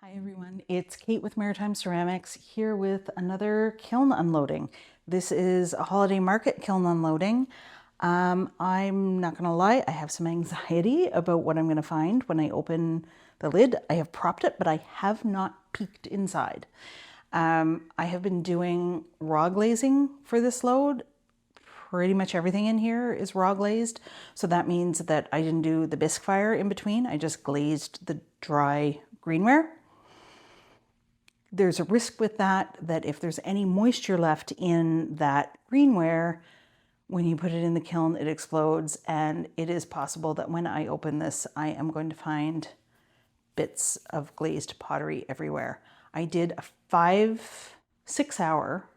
Hi everyone, it's Kate with Maritime Ceramics here with another kiln unloading. This is a holiday market kiln unloading. I'm not gonna lie, I have some anxiety about what I'm gonna find when I open the lid. I have propped it, but I have not peeked inside. I have been doing raw glazing for this load. Pretty much everything in here is raw glazed. So that means that I didn't do the bisque fire in between. I just glazed the dry greenware. There's a risk with that if there's any moisture left in that greenware, when you put it in the kiln, it explodes. And it is possible that when I open this, I am going to find bits of glazed pottery everywhere. I did a 5-6 hour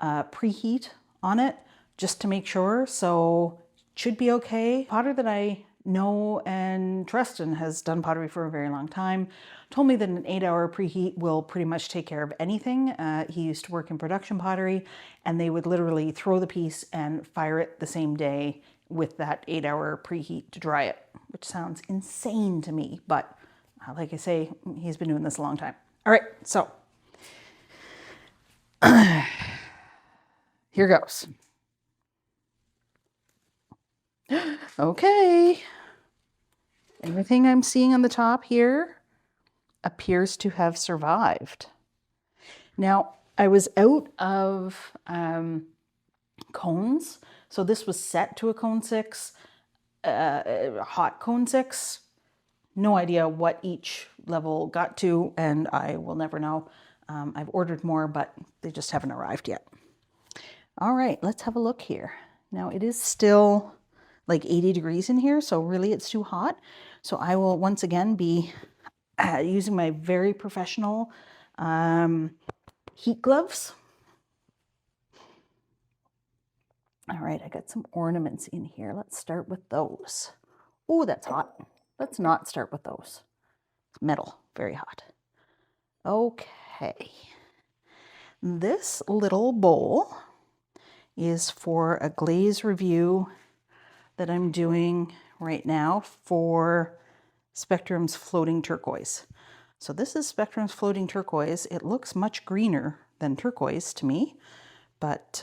preheat on it just to make sure, so it should be okay. Potter that I know and trust and has done pottery for a very long time told me that an 8-hour preheat will pretty much take care of anything. He used to work in production pottery, and they would literally throw the piece and fire it the same day with that 8-hour preheat to dry it, which sounds insane to me, but like I say, he's been doing this a long time. All right, so here goes. Okay, everything I'm seeing on the top here appears to have survived. Now, I was out of cones, so this was set to a cone 6, hot cone 6. No idea what each level got to, and I will never know. I've ordered more, but they just haven't arrived yet. All right, let's have a look here. Now, it is still like 80 degrees in here, so really it's too hot. So I will once again be using my very professional heat gloves. All right, I got some ornaments in here. Let's start with those. Oh, that's hot. Let's not start with those. It's metal, very hot. Okay. This little bowl is for a glaze review that I'm doing right now for Spectrum's Floating Turquoise. So this is Spectrum's Floating Turquoise. It looks much greener than turquoise to me, but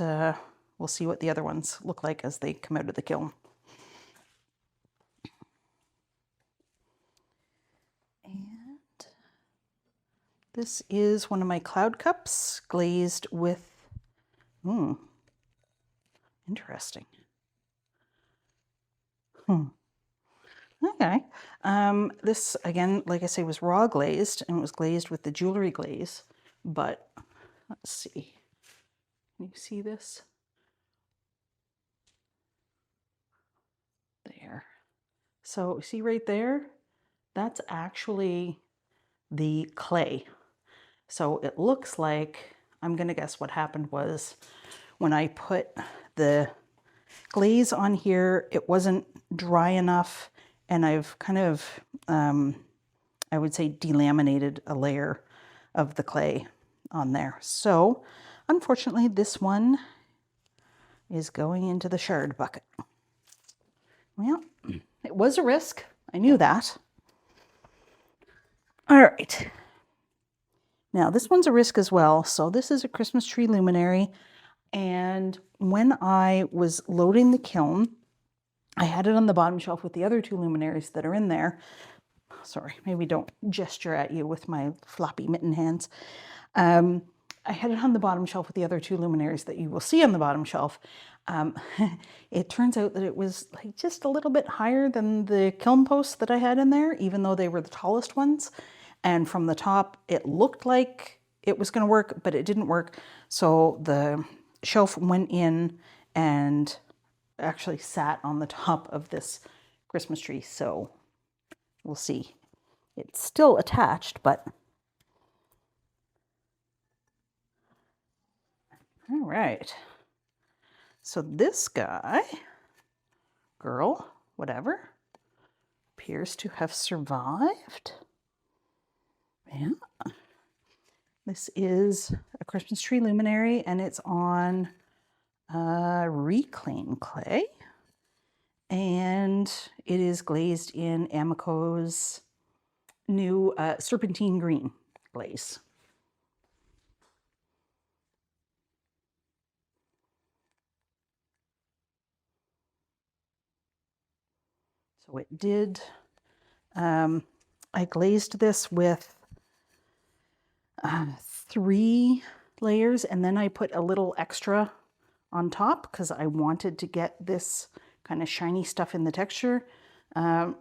we'll see what the other ones look like as they come out of the kiln. And this is one of my cloud cups glazed with, interesting. Okay. This, again, like I say, was raw glazed, and it was glazed with the jewelry glaze. But let's see. Can you see this? There. So see right there? That's actually the clay. So it looks like, I'm going to guess what happened was when I put the glaze on here, it wasn't dry enough, and I've kind of, I would say, delaminated a layer of the clay on there. So unfortunately, this one is going into the shard bucket. Well, it was a risk. I knew that. All right. Now this one's a risk as well. So this is a Christmas tree luminary. And when I was loading the kiln, I had it on the bottom shelf with the other 2 luminaries that are in there. Sorry, maybe don't gesture at you with my floppy mitten hands. I had it on the bottom shelf with the other 2 luminaries that you will see on the bottom shelf. It turns out that it was like just a little bit higher than the kiln posts that I had in there, even though they were the tallest ones. And from the top, it looked like it was going to work, but it didn't work. So the shelf went in and actually sat on the top of this Christmas tree. So we'll see. It's still attached, but all right. So this guy, girl, whatever, appears to have survived. Yeah. This is a Christmas tree luminary, and it's on reclaim clay. And it is glazed in Amico's new serpentine green. glaze. So it did, I glazed this with 3 layers, and then I put a little extra on top because I wanted to get this kind of shiny stuff in the texture.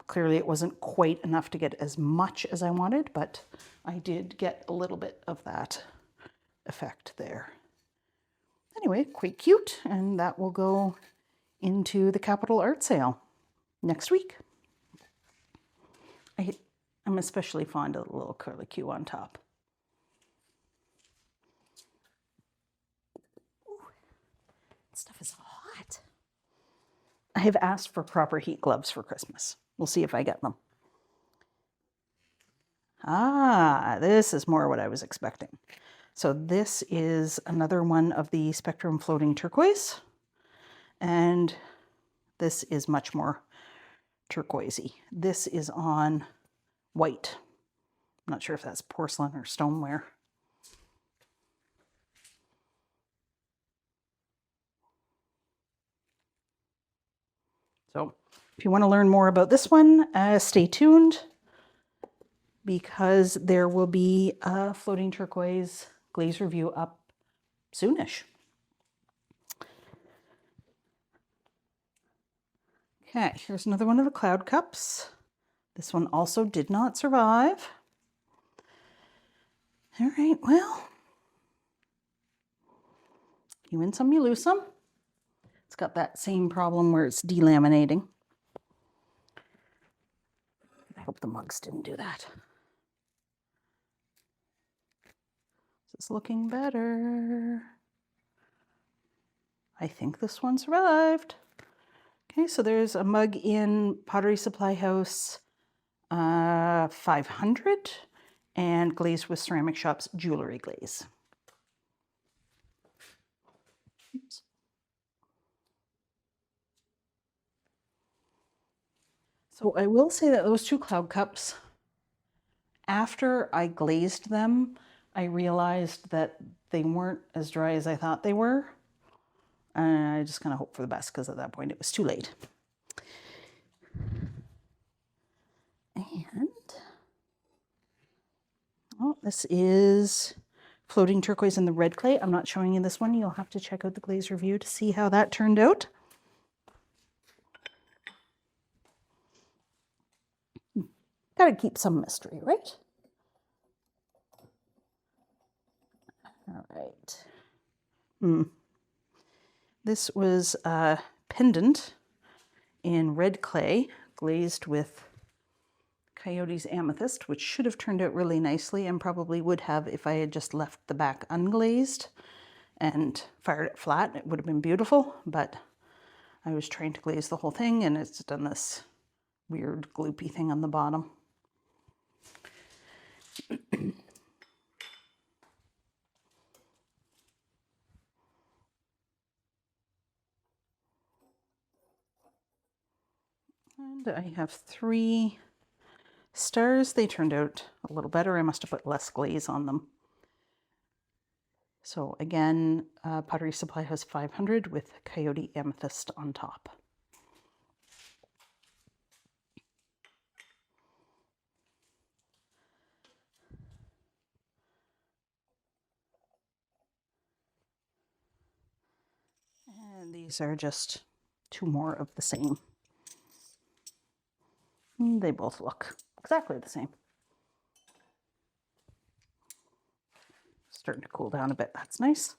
Clearly it wasn't quite enough to get as much as I wanted, but I did get a little bit of that effect there. Anyway, quite cute, and that will go into the Capital Art Sale next week. I'm especially fond of the little curlicue on top. Ooh, stuff is hot. I have asked for proper heat gloves for Christmas. We'll see if I get them. Ah, this is more what I was expecting. So this is another one of the Spectrum Floating Turquoise, and this is much more turquoisey. This is on white. I'm not sure if that's porcelain or stoneware. So if you want to learn more about this one, stay tuned, because there will be a floating turquoise glaze review up soonish. Okay, here's another one of the cloud cups. This one also did not survive. All right, well, you win some, you lose some. It's got that same problem where it's delaminating. I hope the mugs didn't do that. This is looking better. I think this one survived. Okay, so there's a mug in Pottery Supply House 500 and glazed with Ceramic Shop's Jewelry Glaze. Oops. So I will say that those 2 cloud cups, after I glazed them, I realized that they weren't as dry as I thought they were. And I just kind of hoped for the best, because at that point it was too late. And, oh, this is Floating Turquoise in the red clay. I'm not showing you this one. You'll have to check out the glaze review to see how that turned out. Got to keep some mystery, right? All right. This was a pendant in red clay, glazed with Coyote's Amethyst, which should have turned out really nicely, and probably would have if I had just left the back unglazed and fired it flat. It would have been beautiful, but I was trying to glaze the whole thing, and it's done this weird gloopy thing on the bottom. And I have 3 stars. They turned out a little better. I must have put less glaze on them. So again, Pottery Supply House 500 with Coyote Amethyst on top. And these are just 2 more of the same. They both look exactly the same. Starting to cool down a bit. That's nice.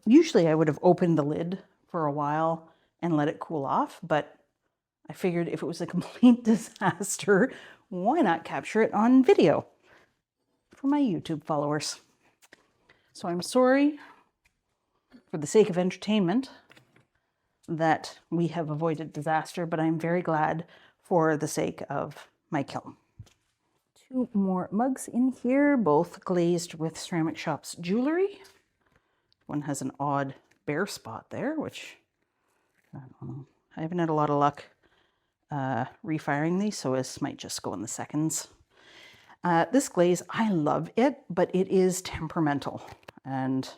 Usually I would have opened the lid for a while and let it cool off, but I figured if it was a complete disaster, why not capture it on video for my YouTube followers? So I'm sorry, for the sake of entertainment, that we have avoided disaster, but I'm very glad for the sake of my kiln. 2 more mugs in here, both glazed with Ceramic Shop's Jewelry. One has an odd bare spot there, which I don't know I haven't had a lot of luck refiring these, so this might just go in the seconds. This glaze, I love it, but it is temperamental, and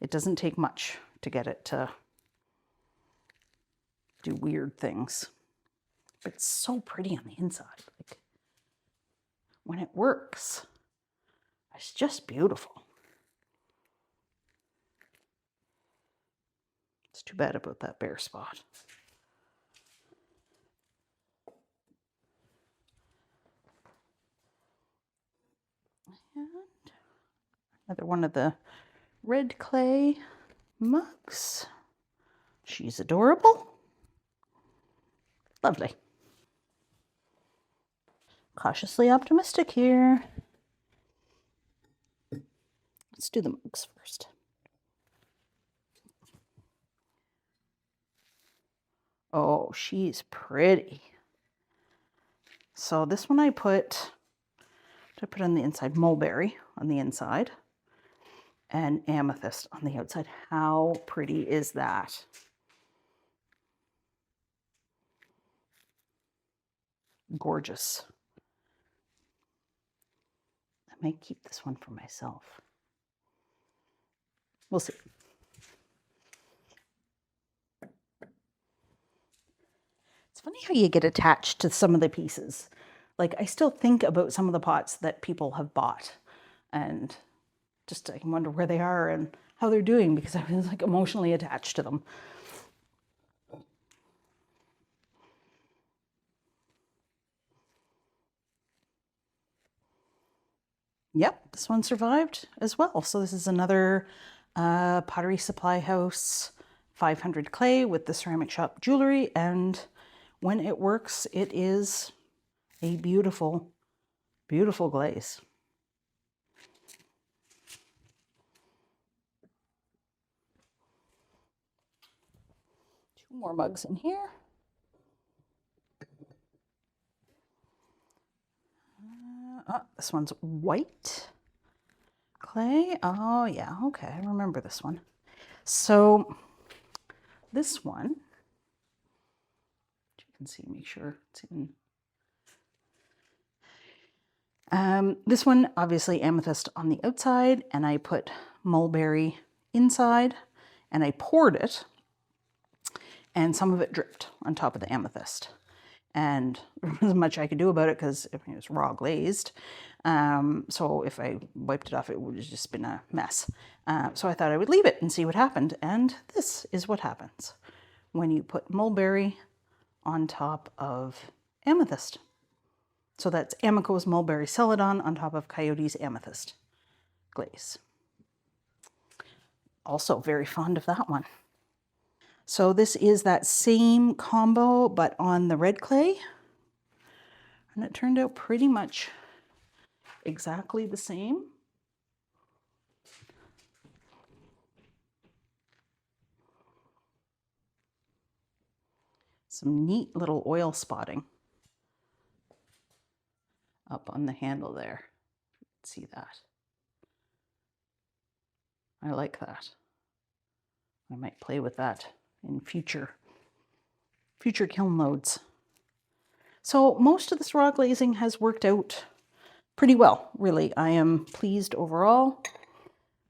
it doesn't take much to get it to do weird things. But it's so pretty on the inside. Like, when it works, it's just beautiful. It's too bad about that bare spot. And another one of the red clay mugs. She's adorable. Lovely. Cautiously optimistic here. Let's do the mugs first. Oh, she's pretty. So this one I put on the inside, mulberry on the inside, and amethyst on the outside. How pretty is that? Gorgeous. I might keep this one for myself. We'll see. It's funny how you get attached to some of the pieces. Like, I still think about some of the pots that people have bought, and just I can wonder where they are and how they're doing, because I was like emotionally attached to them. Yep, this one survived as well. So this is another Pottery Supply House 500 clay with the ceramic shop jewelry, and when it works, it is a beautiful, beautiful glaze. Two more mugs in here. This one's white clay. Oh yeah, okay, I remember this one. So this one, you can see, make sure it's in. This one, obviously amethyst on the outside, and I put mulberry inside, and I poured it, and some of it dripped on top of the amethyst. And there wasn't much I could do about it because it was raw glazed. So if I wiped it off, it would have just been a mess. So I thought I would leave it and see what happened. And this is what happens when you put mulberry on top of amethyst. So that's Amico's Mulberry Celadon on top of Coyote's Amethyst glaze. Also very fond of that one. So this is that same combo, but on the red clay. And it turned out pretty much exactly the same. Some neat little oil spotting up on the handle there. See that? I like that. I might play with that in future kiln loads. So most of this raw glazing has worked out pretty well, really. I am pleased overall.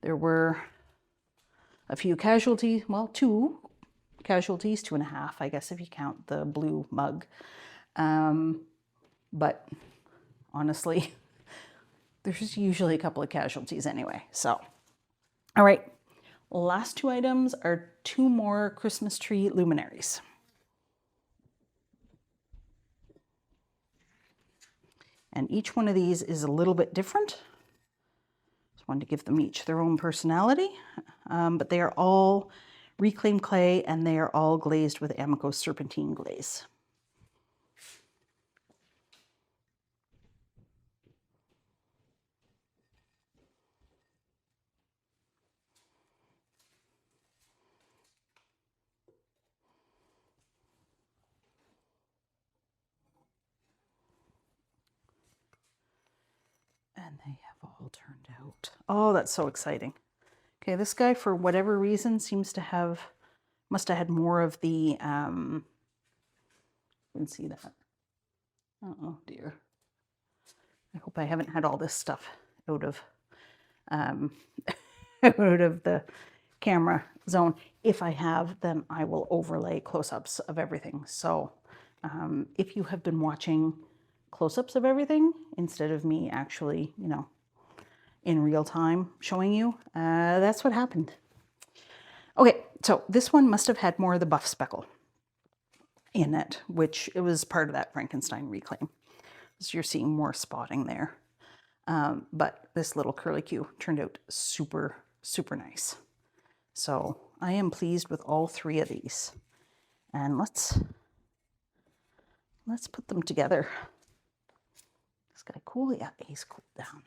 There were a few casualties, well, 2 casualties, 2.5, I guess, if you count the blue mug. But honestly, there's usually a couple of casualties anyway. So, all right, last 2 items are 2 more Christmas tree luminaries. And each one of these is a little bit different. Just wanted to give them each their own personality, but they are all reclaimed clay, and they are all glazed with Amico's serpentine glaze. And they have all turned out. Oh, that's so exciting. Okay, this guy, for whatever reason, must have had more of the can see that. Oh dear. I hope I haven't had all this stuff out of out of the camera zone. If I have, then I will overlay close-ups of everything. So if you have been watching close-ups of everything instead of me actually, you know, in real time showing you, that's what happened. Okay, so this one must have had more of the buff speckle in it, which it was part of that Frankenstein reclaim. So you're seeing more spotting there. But this little curlicue turned out super, super nice. So I am pleased with all three of these. And let's put them together. This guy cool? Yeah, he's cooled down.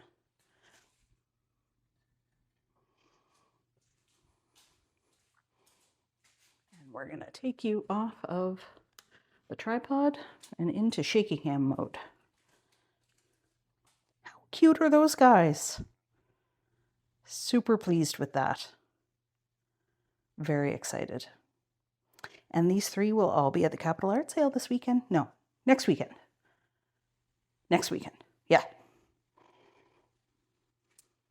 And we're gonna take you off of the tripod and into shaky cam mode. How cute are those guys? Super pleased with that. Very excited. And these three will all be at the Capital Art Sale this weekend. No, next weekend. Next weekend. Yeah,